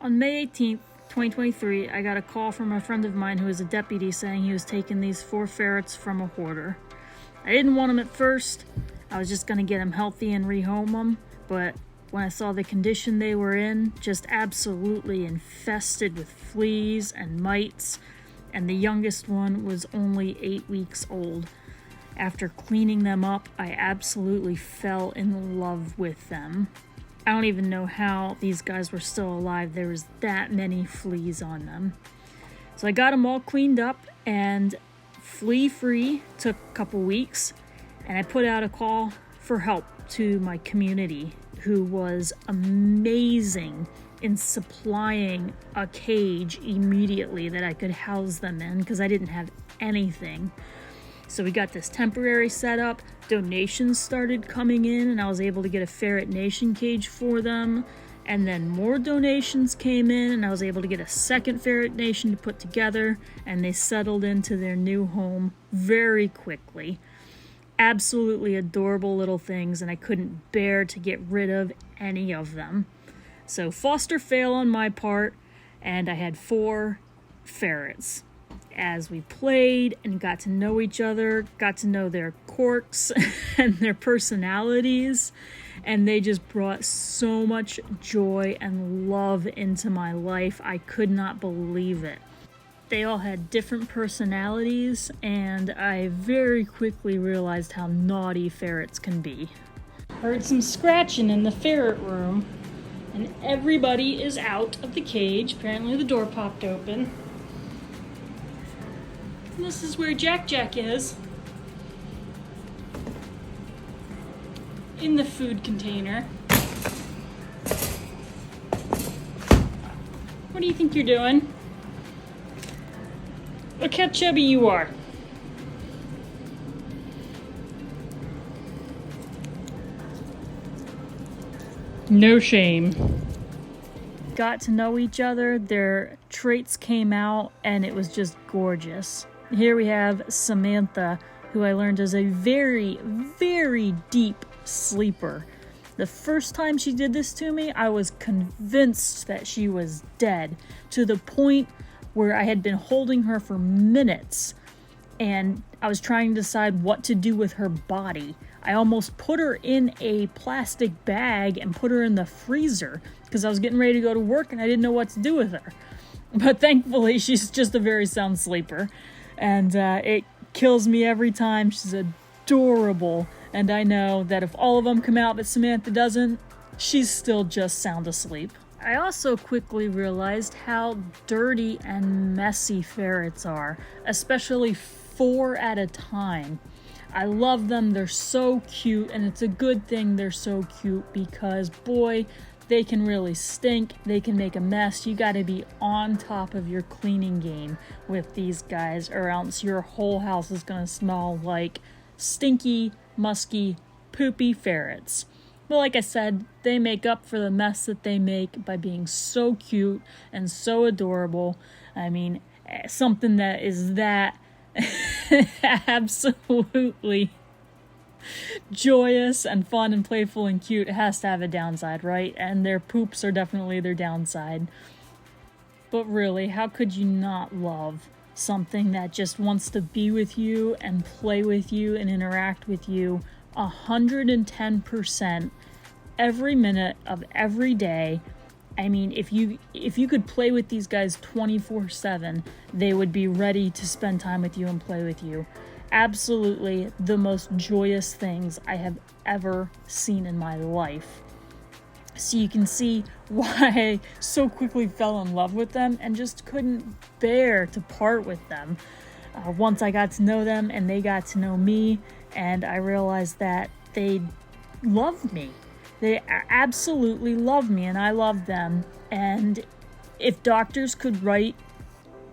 On May 18th, 2023, I got a call from a friend of mine who is a deputy saying he was taking these 4 ferrets from a hoarder. I didn't want them at first. I was just going to get them healthy and rehome them, but when I saw the condition they were in, just absolutely infested with fleas and mites, and the youngest one was only 8 weeks old. After cleaning them up, I absolutely fell in love with them. I don't even know how these guys were still alive. There was that many fleas on them. So I got them all cleaned up and flea-free. Took a couple weeks, and I put out a call for help to my community, who was amazing in supplying a cage immediately that I could house them in because I didn't have anything. So we got this temporary setup, donations started coming in, and I was able to get a ferret nation cage for them. And then more donations came in, and I was able to get a second ferret nation to put together, and they settled into their new home very quickly. Absolutely adorable little things, and I couldn't bear to get rid of any of them. So foster fail on my part, and I had 4 ferrets. As we played and got to know each other, got to know their quirks and their personalities, and they just brought so much joy and love into my life. I could not believe it. They all had different personalities, and I very quickly realized how naughty ferrets can be. Heard some scratching in the ferret room, and everybody is out of the cage. Apparently the door popped open. And this is where Jack is. In the food container. What do you think you're doing? Look how chubby you are. No shame. Got to know each other, their traits came out, and it was just gorgeous. Here we have Samantha, who I learned is a very, very deep sleeper. The first time she did this to me, I was convinced that she was dead, to the point where I had been holding her for minutes, and I was trying to decide what to do with her body. I almost put her in a plastic bag and put her in the freezer because I was getting ready to go to work and I didn't know what to do with her. But thankfully, she's just a very sound sleeper. And it kills me every time. She's adorable. And I know that if all of them come out but Samantha doesn't, she's still just sound asleep. I also quickly realized how dirty and messy ferrets are, especially 4 at a time. I love them. They're so cute, and it's a good thing they're so cute because, boy, they can really stink. They can make a mess. You got to be on top of your cleaning game with these guys, or else your whole house is going to smell like stinky, musky, poopy ferrets. But like I said, they make up for the mess that they make by being so cute and so adorable. I mean, something that is that absolutely joyous and fun and playful and cute has to have a downside, right? And their poops are definitely their downside. But really, how could you not love something that just wants to be with you and play with you and interact with you 110% every minute of every day? I mean, if you could play with these guys 24/7, they would be ready to spend time with you and play with you. Absolutely the most joyous things I have ever seen in my life. So you can see why I so quickly fell in love with them and just couldn't bear to part with them. Once I got to know them and they got to know me, and I realized that they love me. They absolutely love me, and I love them. And if doctors could write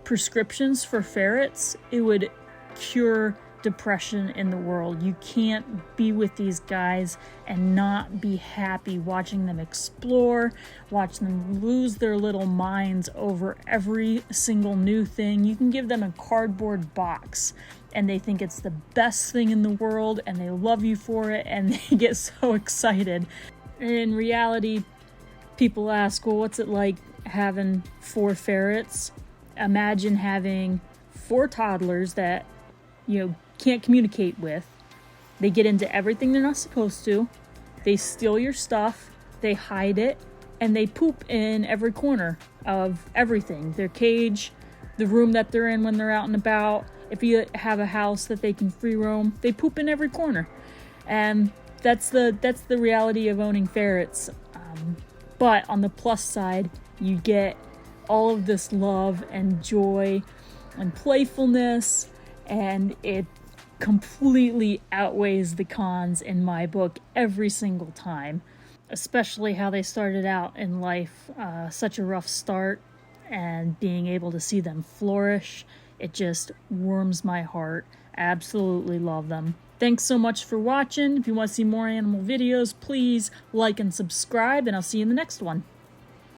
prescriptions for ferrets, it would cure depression in the world. You can't be with these guys and not be happy watching them explore, watch them lose their little minds over every single new thing. You can give them a cardboard box and they think it's the best thing in the world and they love you for it and they get so excited. In reality, People ask, well, what's it like having 4 ferrets? Imagine having 4 toddlers that, can't communicate with. They get into everything they're not supposed to. They steal your stuff. They hide it. And they poop in every corner of everything. Their cage, the room that they're in when they're out and about. If you have a house that they can free roam, they poop in every corner. And that's the reality of owning ferrets. But on the plus side, you get all of this love and joy and playfulness, and it completely outweighs the cons in my book every single time. Especially how they started out in life, such a rough start, and being able to see them flourish, it just warms my heart. Absolutely love them. Thanks so much for watching. If you want to see more animal videos, please like and subscribe, and I'll see you in the next one.